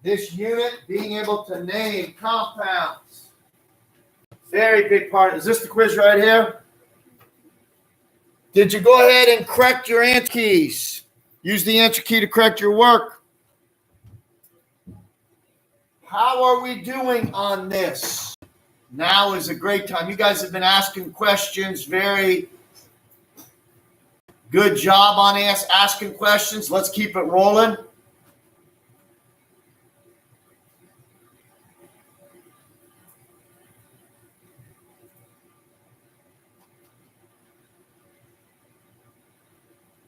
this unit, being able to name compounds. Very big part. Is this the quiz right here? Did you go ahead and correct your answer keys? Use the answer key to correct your work. How are we doing on this? Now is a great time. You guys have been asking questions. Very good job on asking questions. Let's keep it rolling.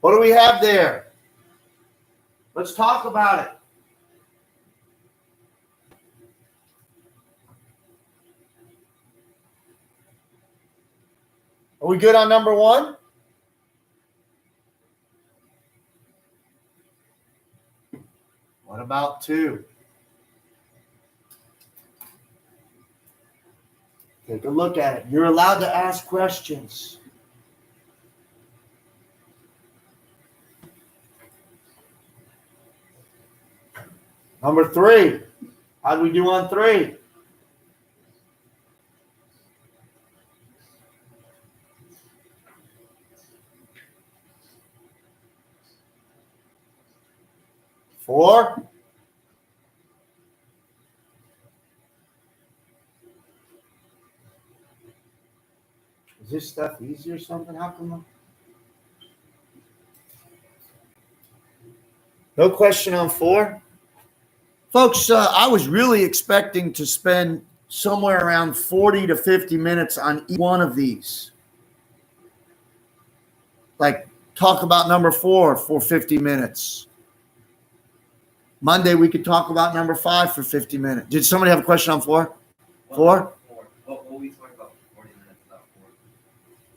What do we have there? Let's talk about it. Are we good on number one? What about two? Take a look at it. You're allowed to ask questions. Number three. How do we do on three? Four. Is this stuff easy or something? How come? No question on four? Folks, I was really expecting to spend somewhere around 40 to 50 minutes on each one of these. Like, talk about number four for 50 minutes. Monday, we could talk about number five for 50 minutes. Did somebody have a question on four? Four? What will we talk about for 40 minutes about four?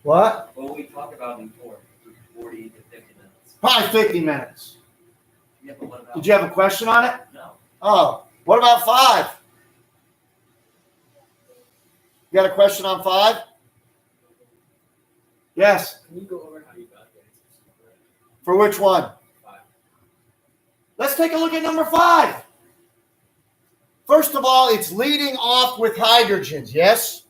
What? What will we talk about in four for 40 to 50 minutes? Probably 50 minutes. Yeah, but what about? Did you have a question on it? No. Oh, what about five? You got a question on five? Yes. Can you go over how you got the answers? For which one? Five. Let's take a look at number five. First of all, it's leading off with hydrogens, yes?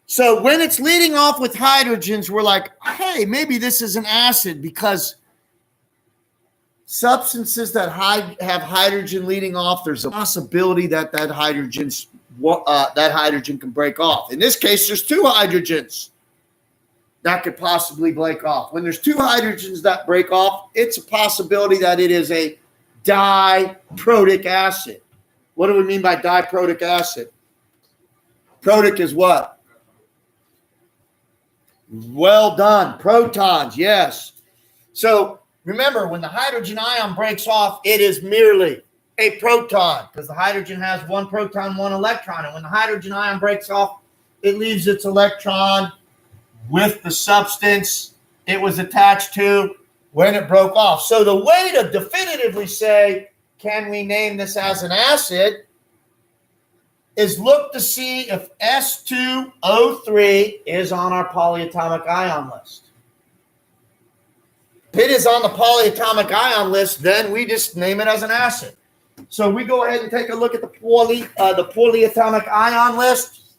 So when it's leading off with hydrogens, we're like, hey, maybe this is an acid because substances that have hydrogen leading off, there's a possibility that that hydrogen can break off. In this case, there's two hydrogens that could possibly break off. When there's two hydrogens that break off, it's a possibility that it is a diprotic acid. What do we mean by diprotic acid? Protic is what? Well done. Protons, yes. So remember, when the hydrogen ion breaks off, it is merely a proton because the hydrogen has one proton, one electron. And when the hydrogen ion breaks off, it leaves its electron with the substance it was attached to when it broke off. So the way to definitively say, can we name this as an acid, is look to see if S2O3 is on our polyatomic ion list. If it is on the polyatomic ion list, then we just name it as an acid. So we go ahead and take a look at the polyatomic ion list,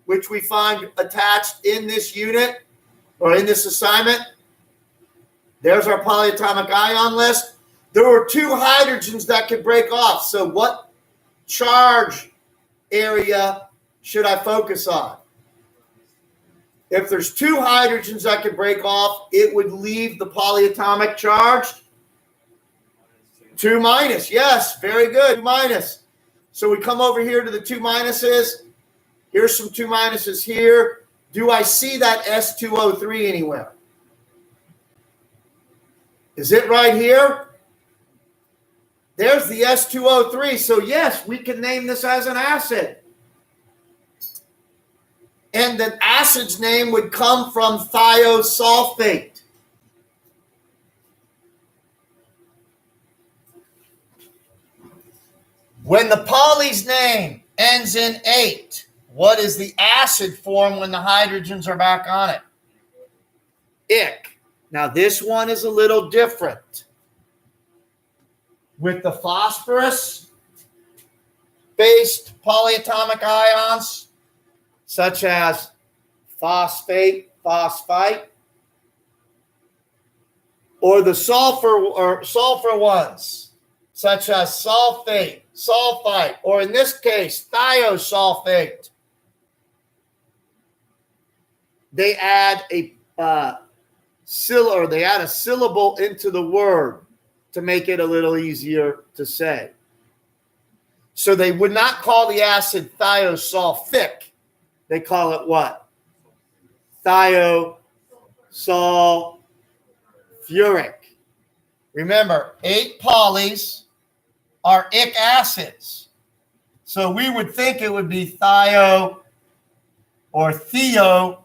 which we find attached in this unit or in this assignment. There's our polyatomic ion list. There were two hydrogens that could break off. So what charge area should I focus on? If there's two hydrogens that could break off, it would leave the polyatomic charge 2 minus. Yes, very good. 2 minus. So we come over here to the 2 minuses. Here's some 2 minuses here. Do I see that S2O3 anywhere? Is it right here? There's the S2O3. So yes, we can name this as an acid. And the acid's name would come from thiosulfate. When the poly's name ends in 8, what is the acid form when the hydrogens are back on it? Ic. Now this one is a little different. With the phosphorus, based polyatomic ions, such as phosphate, phosphite, or the sulfur ones, such as sulfate, sulfite, or in this case, thiosulfate. They add a syllable into the word to make it a little easier to say. So they would not call the acid thiosulfic. They call it what? Thiosulfuric. Remember, 8 polys are ic acids. So we would think it would be thio or thiosulfic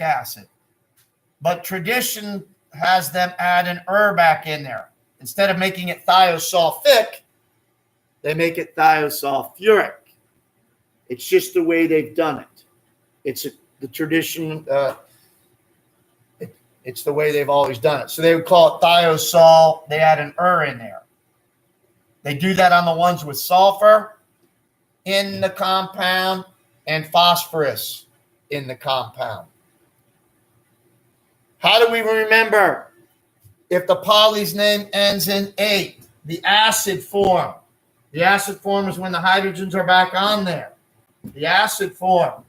acid. But tradition has them add an back in there. Instead of making it thiosulfic, they make it thiosulfuric. It's just the way they've done it. It's the tradition. It's the way they've always done it. So they would call it thiosol. They add an in there. They do that on the ones with sulfur in the compound and phosphorus in the compound. How do we remember if the poly's name ends in 8? The acid form. The acid form is when the hydrogens are back on there. The acid form.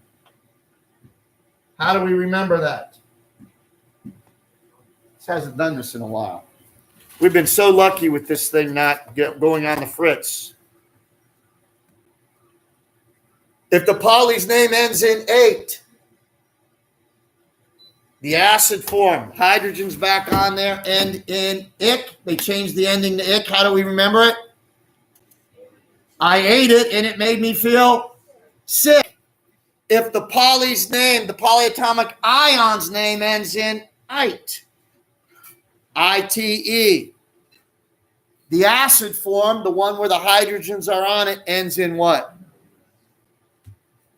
How do we remember that? This hasn't done this in a while. We've been so lucky with this thing not going on the fritz. If the poly's name ends in 8, the acid form, hydrogen's back on there, end in ic. They changed the ending to ic. How do we remember it? I ate it and it made me feel sick. If the poly's name, the polyatomic ion's name ends in ite, I-T-E. The acid form, the one where the hydrogens are on it, ends in what?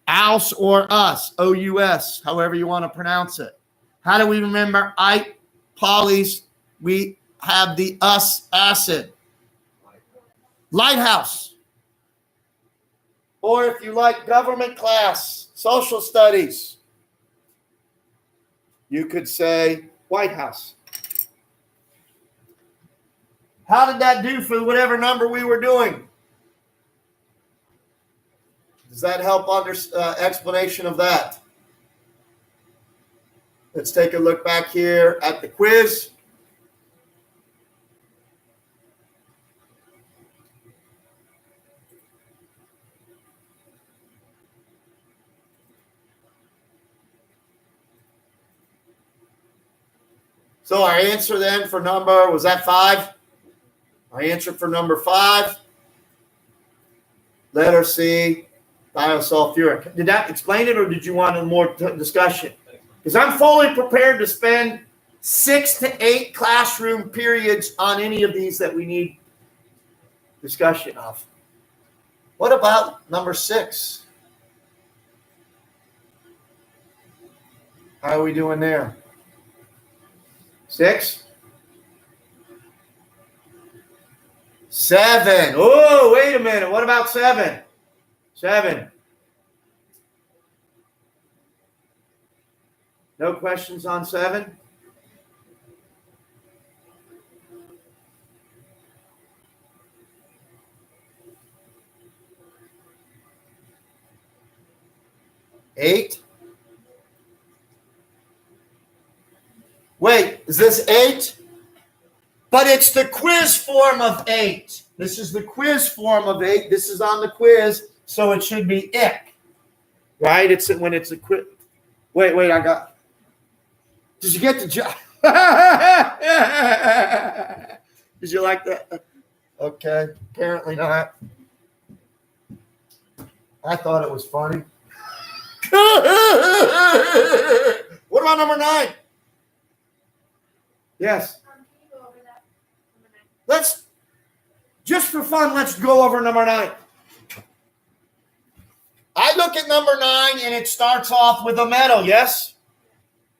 Aus or us, O-U-S, however you want to pronounce it. How do we remember ite, polys? We have the us acid. Lighthouse. Or if you like government class, social studies, you could say White House. How did that do for whatever number we were doing? Does that help explanation of that? Let's take a look back here at the quiz. So our answer then for number, was that 5? Our answer for number 5, letter C, thiosulfuric. Did that explain it, or did you want more discussion? Because I'm fully prepared to spend 6 to 8 classroom periods on any of these that we need discussion of. What about number 6? How are we doing there? 6? 7. Oh, wait a minute. What about 7? 7. No questions on 7? Eight? Wait, is this 8? But it's the quiz form of 8. This is the quiz form of 8. This is on the quiz, so it should be ick. Right? It's when it's a quiz. Wait, I got. Did you get the job? Did you like that? Okay, apparently not. I thought it was funny. What about number 9? Yes. Let's, just for fun, let's go over number 9. I look at number 9 and it starts off with a metal, yes?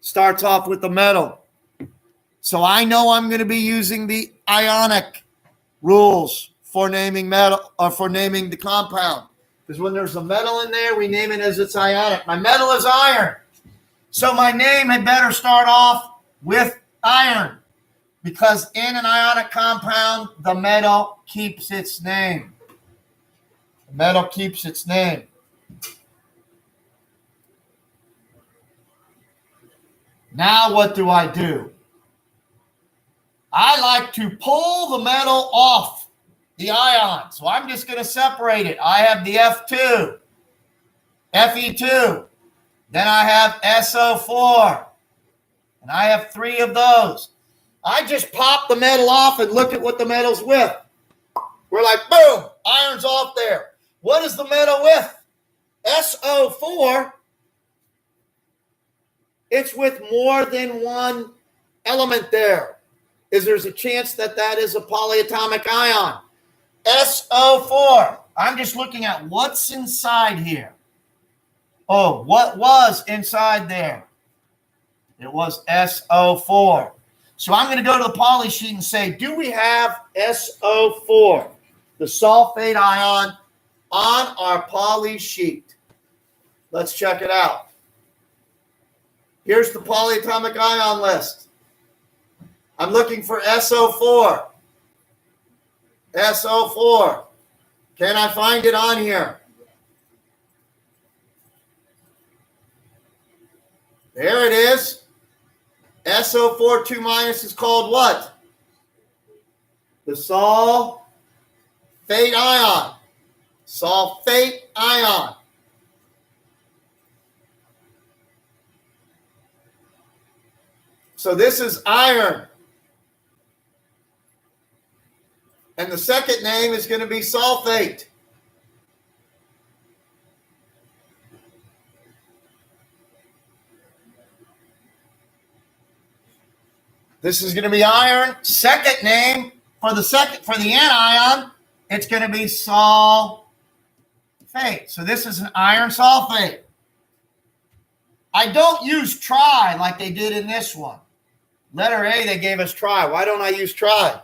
Starts off with the metal. So I know I'm going to be using the ionic rules for naming metal or for naming the compound. Because when there's a metal in there, we name it as its ionic. My metal is iron. So my name had better start off with iron. Because in an ionic compound, the metal keeps its name. The metal keeps its name. Now what do? I like to pull the metal off the ion. So I'm just going to separate it. I have the F2, Fe2. Then I have SO4. And I have 3 of those. I just pop the metal off and look at what the metal's with. We're like, boom, iron's off there. What is the metal with? SO4. It's with more than one element there. There's a chance that is a polyatomic ion. SO4. I'm just looking at what's inside here. Oh, what was inside there? It was SO4. So I'm going to go to the poly sheet and say, do we have SO4, the sulfate ion, on our poly sheet? Let's check it out. Here's the polyatomic ion list. I'm looking for SO4. SO4. Can I find it on here? There it is. SO4 2- is called what? The sulfate ion. Sulfate ion. So this is iron. And the second name is going to be sulfate. This is going to be iron. Second name for the anion, it's going to be sulfate. So this is an iron sulfate. I don't use tri like they did in this one. Letter A, they gave us tri. Why don't I use tri?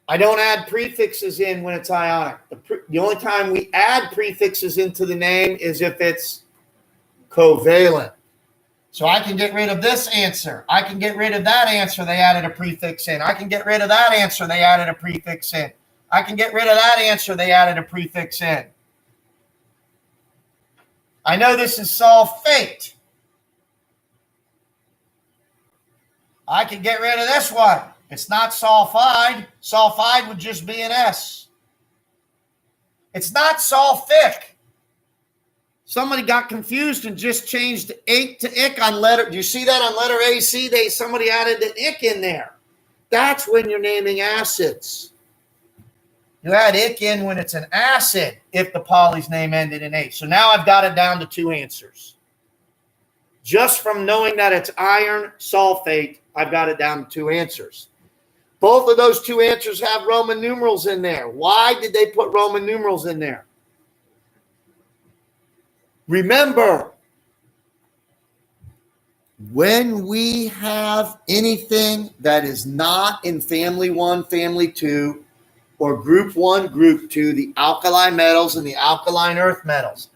I don't add prefixes in when it's ionic. The only time we add prefixes into the name is if it's covalent. So I can get rid of this answer. I can get rid of that answer. They added a prefix in. I can get rid of that answer. They added a prefix in. I can get rid of that answer. They added a prefix in. I know this is sulfate. I can get rid of this one. It's not sulfide. Sulfide would just be an S. It's not sulfic. Somebody got confused and just changed ate to ick on letter. Do you see that on letter AC? Somebody added an ick in there. That's when you're naming acids. You add ick in when it's an acid if the poly's name ended in H. So now I've got it down to 2 answers. Just from knowing that it's iron sulfate, I've got it down to 2 answers. Both of those 2 answers have Roman numerals in there. Why did they put Roman numerals in there? Remember, when we have anything that is not in family 1, family 2, or group 1, group 2, the alkali metals and the alkaline earth metals,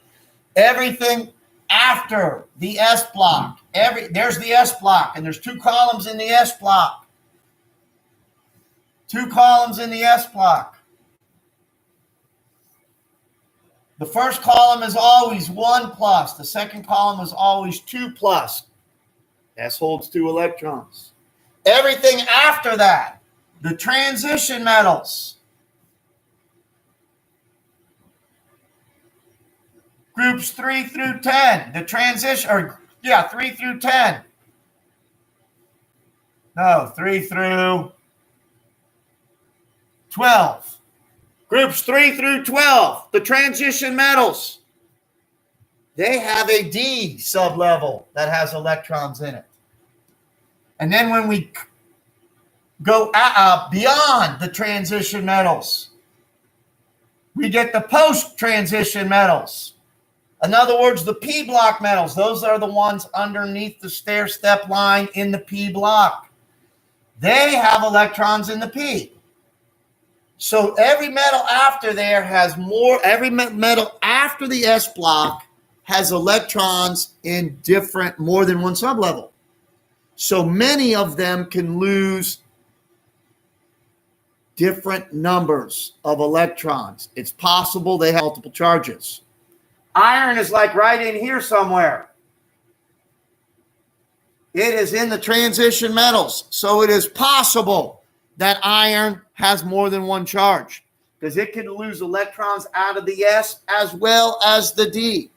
everything after the S block, there's the S block, and there's 2 columns in the S block. 2 columns in the S block. The first column is always 1 plus. The second column is always 2 plus. S holds 2 electrons. Everything after that, the transition metals, groups 3 through 10, the transition, 3 through 10. No, 3 through 12. Groups 3 through 12, the transition metals, they have a D sublevel that has electrons in it. And then when we go beyond the transition metals, we get the post-transition metals. In other words, the P block metals, those are the ones underneath the stair step line in the P block. They have electrons in the p. So every metal after there has more, every metal after the s block has electrons in different, more than one sublevel. So many of them can lose different numbers of electrons. It's possible they have multiple charges. Iron is like right in here somewhere. It is in the transition metals. So it is possible that iron has more than one charge because it can lose electrons out of the S as well as the D.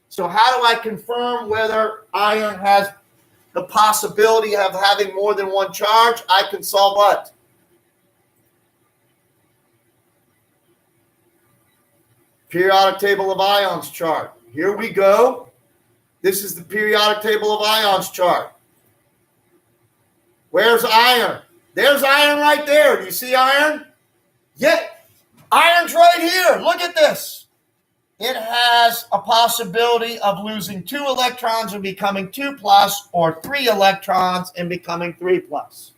So how do I confirm whether iron has the possibility of having more than one charge? I can solve what? Periodic table of ions chart. Here we go. This is the periodic table of ions chart. Where's iron? There's iron right there. Do you see iron? Yeah, iron's right here. Look at this. It has a possibility of losing 2 electrons and becoming 2 plus, or 3 electrons and becoming 3 plus.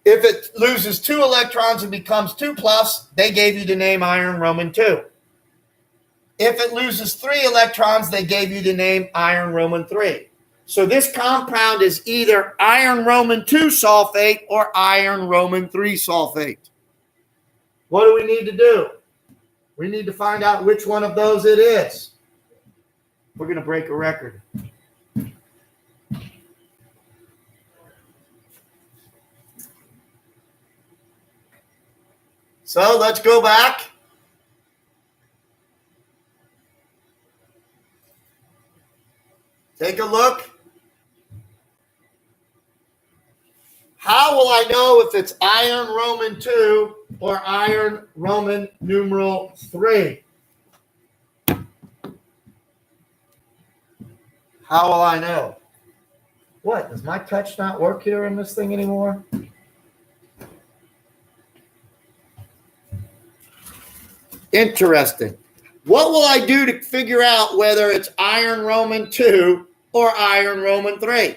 If it loses 2 electrons and becomes 2 plus, they gave you the name iron Roman 2. If it loses 3 electrons, they gave you the name iron Roman 3. So this compound is either iron Roman 2 sulfate or iron Roman 3 sulfate. What do we need to do? We need to find out which one of those it is. We're going to break a record. So let's go back. Take a look. How will I know if it's iron Roman 2 or iron Roman numeral 3? How will I know? What? Does my touch not work here in this thing anymore? Interesting. What will I do to figure out whether it's iron Roman 2 or iron Roman 3?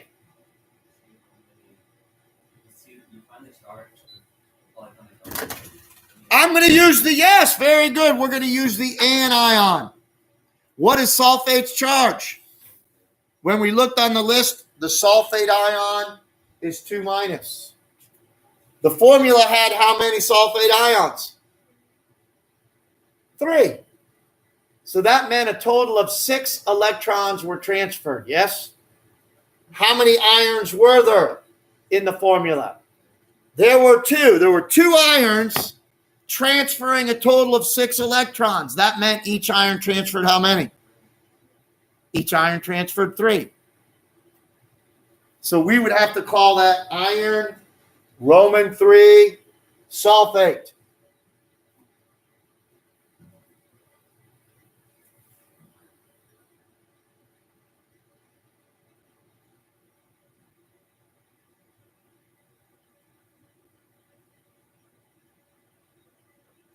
I'm going to use the yes. Very good. We're going to use the anion. What is sulfate's charge? When we looked on the list, the sulfate ion is 2 minus. The formula had how many sulfate ions? 3. So that meant a total of 6 electrons were transferred, yes? How many irons were there in the formula? There were 2. There were 2 irons transferring a total of 6 electrons. That meant each iron transferred how many? Each iron transferred 3. So we would have to call that iron Roman 3 sulfate.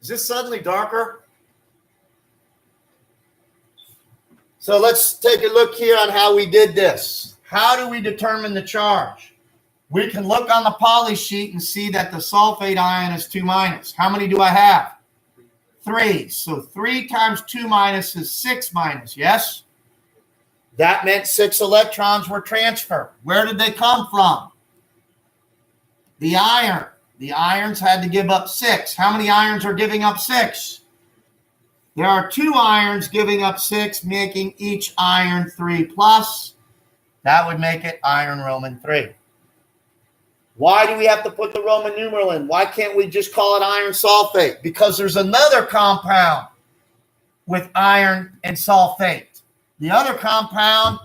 Is this suddenly darker? So let's take a look here on how we did this. How do we determine the charge? We can look on the poly sheet and see that the sulfate ion is 2 minus. How many do I have? 3. So 3 times 2 minus is 6 minus, yes? That meant 6 electrons were transferred. Where did they come from? The iron. The irons had to give up 6. How many irons are giving up 6? There are 2 irons giving up 6, making each iron 3 plus. That would make it iron Roman 3. Why do we have to put the Roman numeral in? Why can't we just call it iron sulfate? Because there's another compound with iron and sulfate. The other compound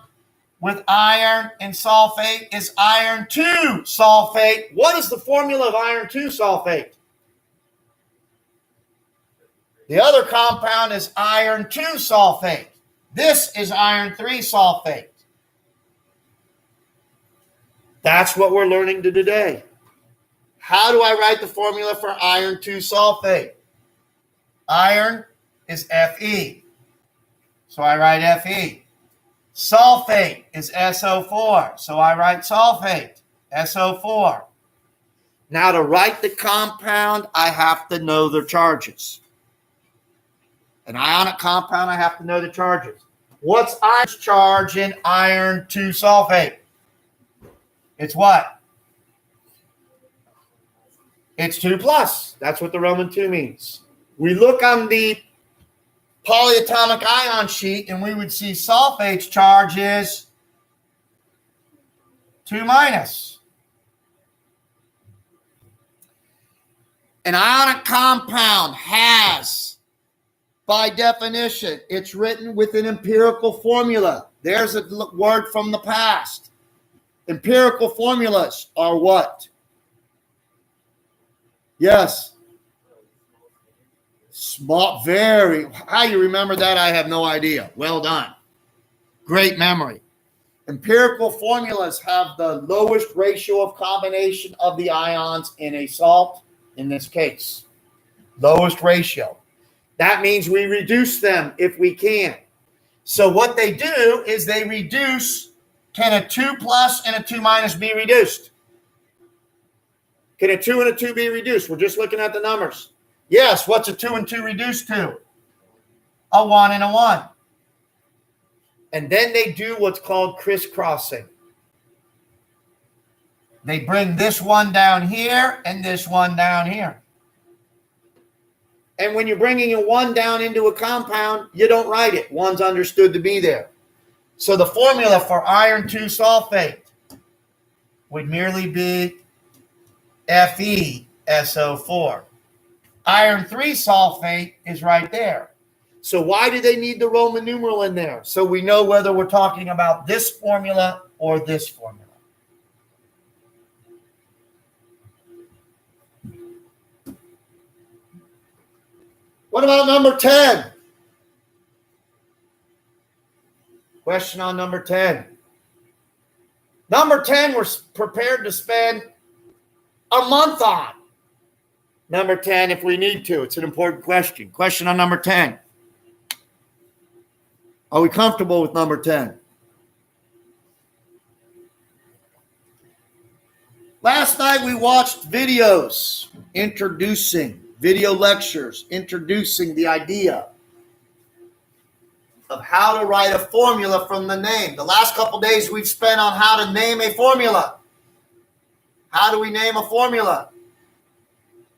with iron and sulfate is iron 2 sulfate. What is the formula of iron 2 sulfate? The other compound is iron 2 sulfate. This is iron 3 sulfate. That's what we're learning today. How do I write the formula for iron 2 sulfate? Iron is Fe. So I write Fe. Sulfate is SO4, so I write sulfate. SO4. Now to write the compound, I have to know the charges. An ionic compound, I have to know the charges. What's iron's charge in iron 2 sulfate? It's what? It's 2 plus. That's what the Roman 2 means. We look on the polyatomic ion sheet and we would see sulfate's charge is 2 minus. An ionic compound has, by definition, it's written with an empirical formula. There's a word from the past. Empirical formulas are what? Yes. Small, very. How you remember that, I have no idea. Well done. Great memory. Empirical formulas have the lowest ratio of combination of the ions in a salt, in this case. Lowest ratio. That means we reduce them if we can. So what they do is they reduce. Can a 2 plus and a 2 minus be reduced? Can a 2 and a 2 be reduced? We're just looking at the numbers. Yes, what's a 2 and 2 reduced to? A 1 and a 1. And then they do what's called crisscrossing. They bring this one down here and this one down here. And when you're bringing a 1 down into a compound, you don't write it. 1's understood to be there. So the formula for iron 2 sulfate would merely be FeSO4. Iron 3 sulfate is right there. So why do they need the Roman numeral in there? So we know whether we're talking about this formula or this formula. What about number 10? Question on number 10. Number 10, we're prepared to spend a month on. Number 10, if we need to. It's an important question. Question on number 10. Are we comfortable with number 10? Last night we watched videos video lectures introducing the idea of how to write a formula from the name. The last couple days we've spent on how to name a formula. How do we name a formula?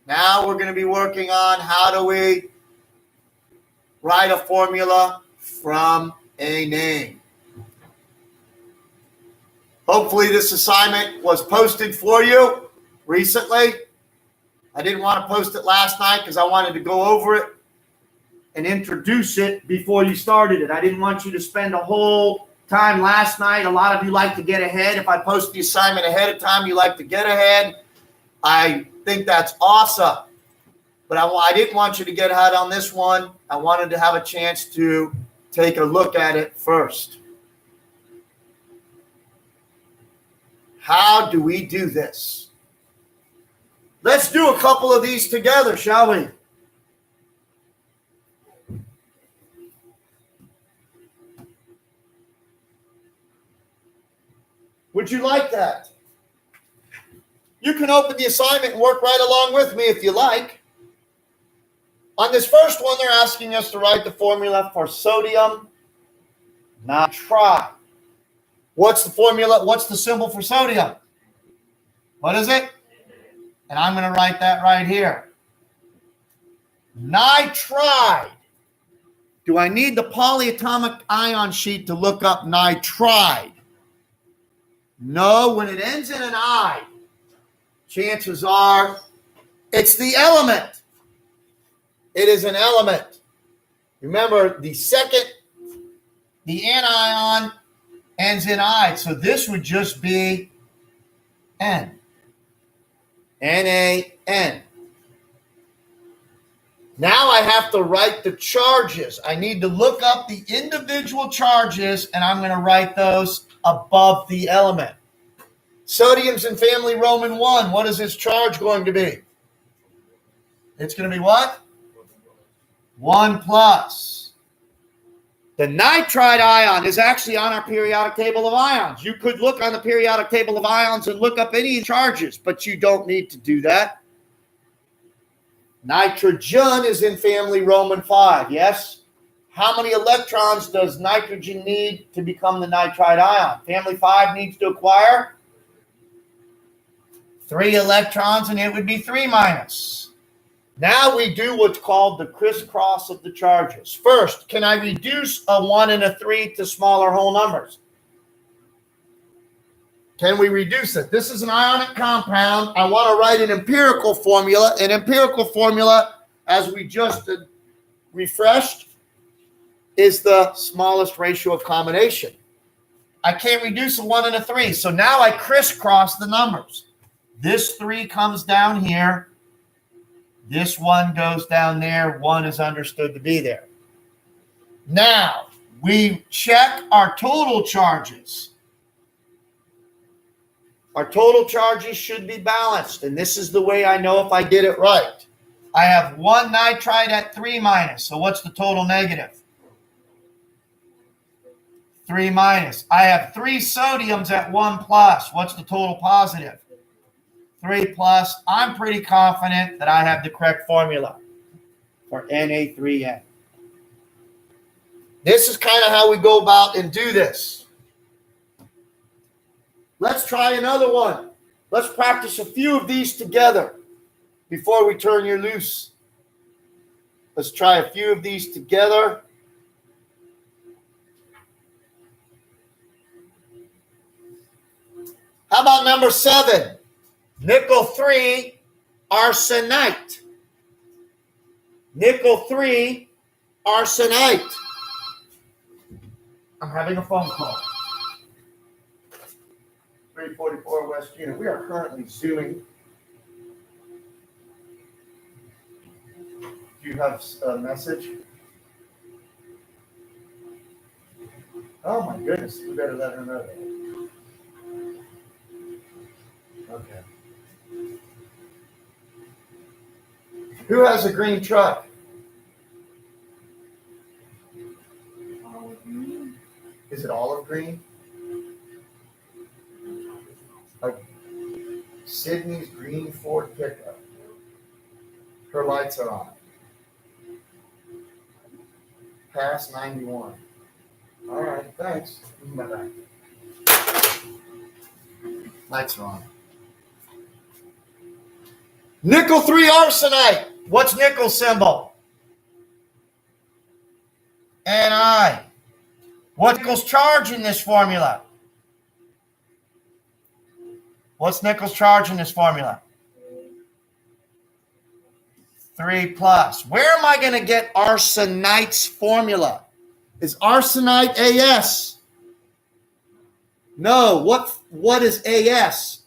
Now we're going to be working on how do we write a formula from a name. Hopefully this assignment was posted for you recently. I didn't want to post it last night because I wanted to go over it and introduce it before you started it. I didn't want you to spend a whole time last night. A lot of you like to get ahead. If I post the assignment ahead of time, you like to get ahead. I think that's awesome. But I didn't want you to get ahead on this one. I wanted to have a chance to take a look at it first. How do we do this? Let's do a couple of these together, shall we? Would you like that? You can open the assignment and work right along with me if you like. On this first one, they're asking us to write the formula for sodium nitride. What's the formula? What's the symbol for sodium? What is it? And I'm going to write that right here. Nitride. Do I need the polyatomic ion sheet to look up nitride? No, when it ends in an I, chances are it's the element. It is an element. Remember, the anion ends in I, so this would just be N. NaN. Now I have to write the charges. I need to look up the individual charges, and I'm going to write those above the element. Sodium's in family Roman 1. What is its charge going to be? It's going to be what? 1 plus. The nitride ion is actually on our periodic table of ions. You could look on the periodic table of ions and look up any charges, but you don't need to do that. Nitrogen is in family Roman 5, yes? How many electrons does nitrogen need to become the nitride ion? Family 5 needs to acquire 3 electrons, and it would be 3 minus. Now we do what's called the crisscross of the charges. First, can I reduce a 1 and a 3 to smaller whole numbers? Can we reduce it? This is an ionic compound. I want to write an empirical formula. An empirical formula, as we just refreshed, is the smallest ratio of combination. I can't reduce a 1 and a 3, so now I crisscross the numbers. This 3 comes down here. This 1 goes down there. 1 is understood to be there. Now, we check our total charges. Our total charges should be balanced, and this is the way I know if I did it right. I have 1 nitride at 3 minus, so what's the total negative? 3 minus. I have 3 sodiums at 1 plus. What's the total positive? 3 plus. I'm pretty confident that I have the correct formula for Na3N. This is kind of how we go about and do this. Let's try another one. Let's practice a few of these together before we turn you loose. Let's try a few of these together. How about number 7? Nickel 3 arsenite. Nickel 3 arsenite. I'm having a phone call. 344 West Unit. We are currently Zooming. Do you have a message? Oh my goodness, we better let her know that. Okay. Who has a green truck? Olive green. Is it olive green? Sydney's green Ford pickup. Her lights are on. Pass 91. All right, thanks. Bye-bye. Lights are on. Nickel 3 arsenite. What's nickel symbol? Ni. What's nickel's charge in this formula? What's nickel's charge in this formula? 3 plus. Where am I going to get arsenite's formula? Is arsenite As? No. What is As?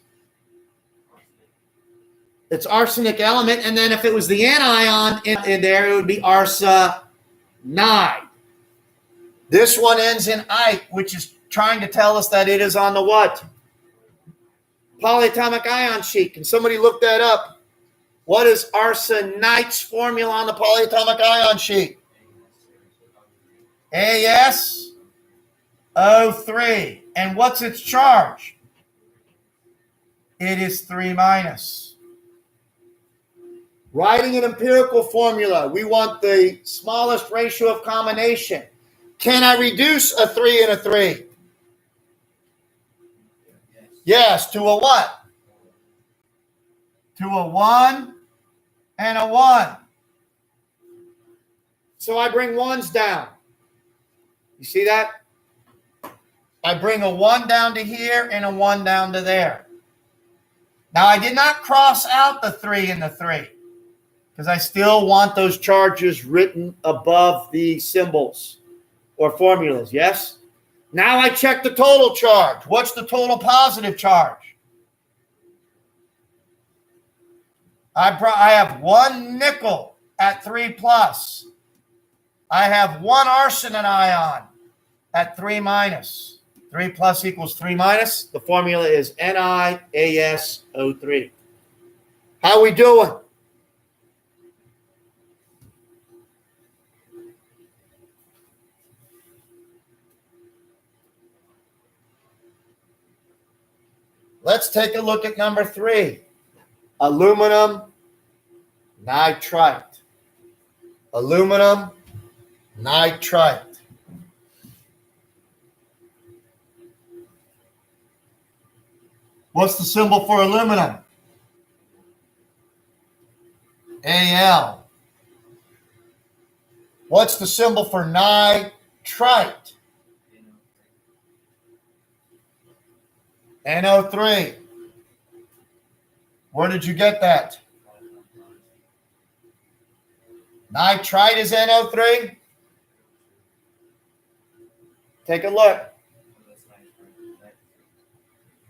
It's arsenic element, and then if it was the anion in there, it would be arsenide. This one ends in ite, which is trying to tell us that it is on the what? Polyatomic ion sheet. Can somebody look that up? What is arsenite's formula on the polyatomic ion sheet? AsO3. And what's its charge? It is 3 minus. Writing an empirical formula, we want the smallest ratio of combination. Can I reduce a 3 and a 3? Yes, to a what? To a 1 and a 1. So I bring 1s down. You see that? I bring a 1 down to here and a 1 down to there. Now I did not cross out the 3 and the 3 because I still want those charges written above the symbols or formulas, yes? Now I check the total charge. What's the total positive charge? I have 1 nickel at 3 plus. I have 1 arsenite ion at 3 minus. 3 plus equals 3 minus. The formula is NiAsO3. How we doing? Let's take a look at number 3. Aluminum nitrite. Aluminum nitrite. What's the symbol for aluminum? Al. What's the symbol for nitrite? NO3. Where did you get that? Nitrite is NO3? Take a look.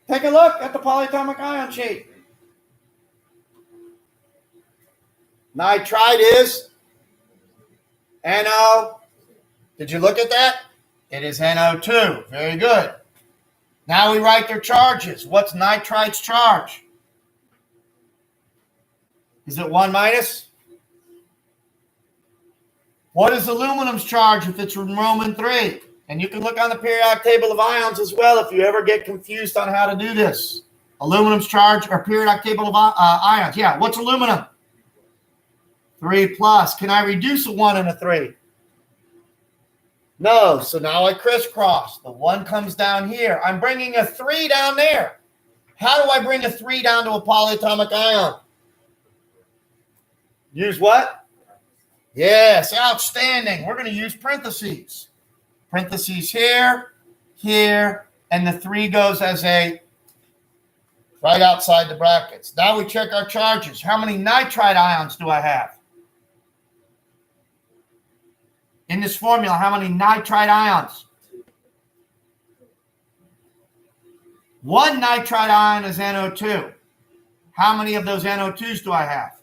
Take a look at the polyatomic ion sheet. Nitrite is NO. Did you look at that? It is NO2. Very good. Now we write their charges. What's nitrite's charge? Is it 1 minus? What is aluminum's charge if it's in Roman 3? And you can look on the periodic table of ions as well if you ever get confused on how to do this. Aluminum's charge or periodic table of ions. Yeah, what's aluminum? 3 plus. Can I reduce a 1 and a 3? No, so now I crisscross. The 1 comes down here. I'm bringing a 3 down there. How do I bring a 3 down to a polyatomic ion? Use what? Yes, outstanding. We're going to use parentheses. Parentheses here, here, and the 3 goes as a right outside the brackets. Now we check our charges. How many nitrite ions do I have? In this formula, how many nitrite ions? 1 nitrite ion is NO2. How many of those NO2s do I have?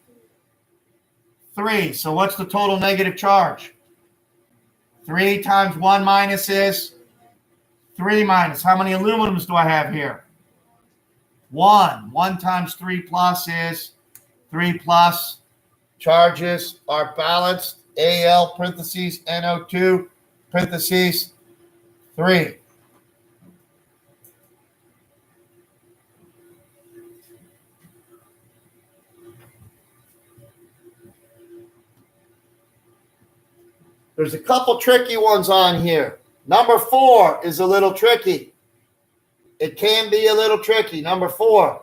3. So what's the total negative charge? 3 times 1 minus is 3 minus. How many aluminums do I have here? 1. 1 times 3 plus is 3 plus. Charges are balanced. Al parentheses NO2 parentheses 3. There's a couple tricky ones on here. Number 4 is a little tricky. It can be a little tricky. Number 4.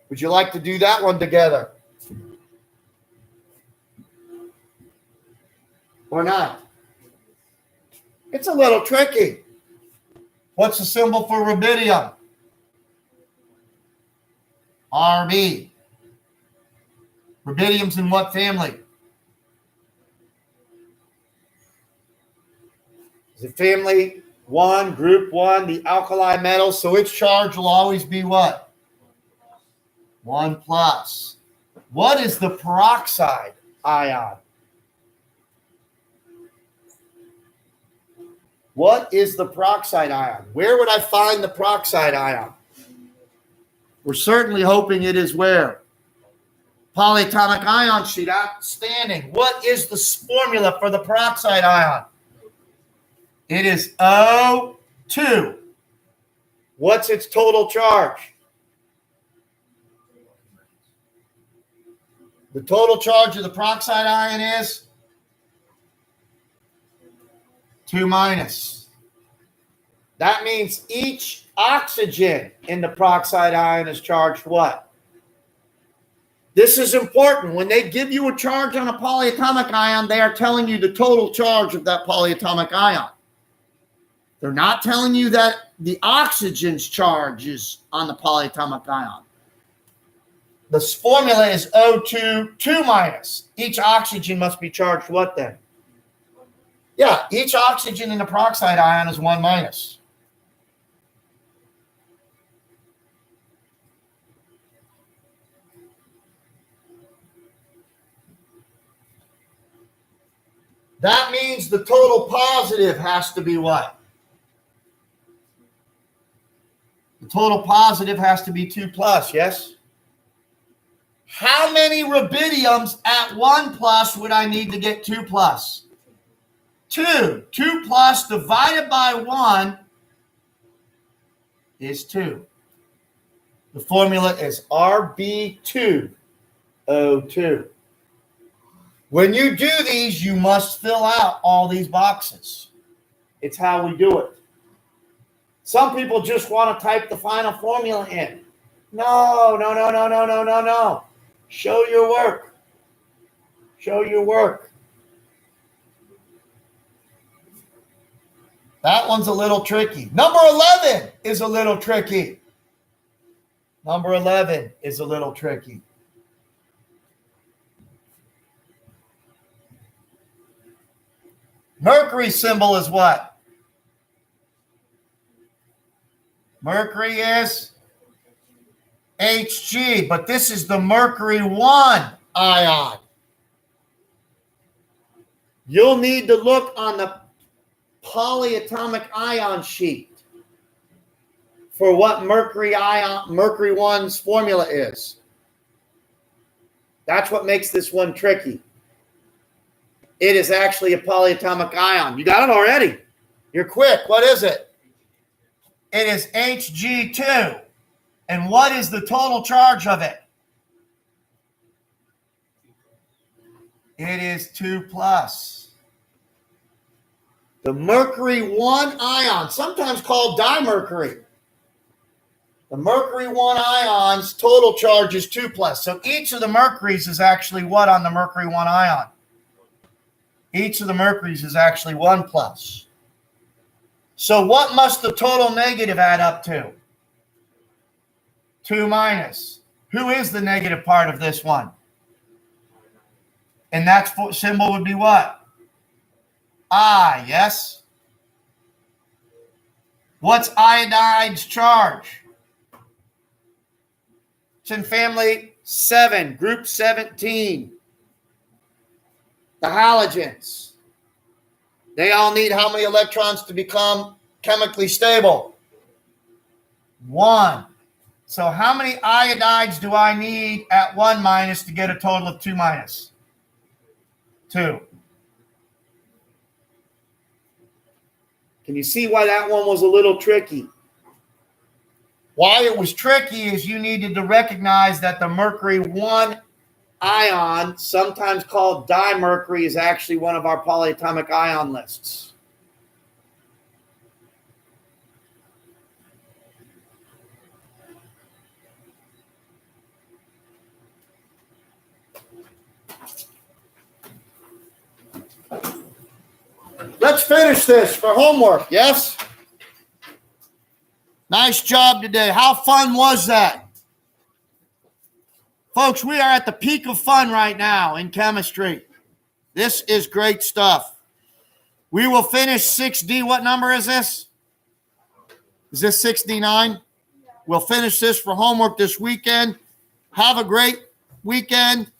Would you like to do that one together? Or not? It's a little tricky. What's the symbol for rubidium? Rb. Rubidium's in what family? Is it family 1, group 1, the alkali metals? So its charge will always be what? 1 plus. What is the peroxide ion? What is the peroxide ion? Where would I find the peroxide ion? We're certainly hoping it is where? Polyatomic ion sheet, outstanding. What is the formula for the peroxide ion? It is O2. What's its total charge? The total charge of the peroxide ion is 2 minus. That means each oxygen in the peroxide ion is charged what? This is important. When they give you a charge on a polyatomic ion, they are telling you the total charge of that polyatomic ion. They're not telling you that the oxygen's charge is on the polyatomic ion. The formula is O2, 2 minus. Each oxygen must be charged what then? Yeah, each oxygen in the peroxide ion is 1 minus. That means the total positive has to be what? The total positive has to be 2 plus, yes? How many rubidiums at 1 plus would I need to get 2 plus? 2. 2 plus divided by 1 is 2. The formula is RB2O2. When you do these, you must fill out all these boxes. It's how we do it. Some people just want to type the final formula in. No. Show your work. Show your work. That one's a little tricky. Number 11 is a little tricky. Number 11 is a little tricky. Mercury symbol is what? Mercury is Hg, but this is the mercury 1 ion. You'll need to look on the polyatomic ion sheet for what mercury 1's formula is. That's what makes this one tricky. It is actually a polyatomic ion. You got it already. You're quick. What is it? It is Hg2. And what is the total charge of it? It is 2 plus. The mercury 1 ion, sometimes called dimercury. The mercury 1 ion's total charge is 2 plus. So each of the mercuries is actually what on the mercury 1 ion? Each of the mercuries is actually 1 plus. So what must the total negative add up to? 2 minus. Who is the negative part of this one? And that symbol would be what? I, yes? What's iodine's charge? It's in family 7, group 17. The halogens. They all need how many electrons to become chemically stable? 1. So how many iodides do I need at 1 minus to get a total of 2 minus? 2. Can you see why that one was a little tricky? Why it was tricky is you needed to recognize that the mercury 1 ion, sometimes called dimercury, is actually one of our polyatomic ion lists. Let's finish this for homework, yes? Nice job today. How fun was that? Folks, we are at the peak of fun right now in chemistry. This is great stuff. We will finish 6D. What number is this? Is this 69? We'll finish this for homework this weekend. Have a great weekend.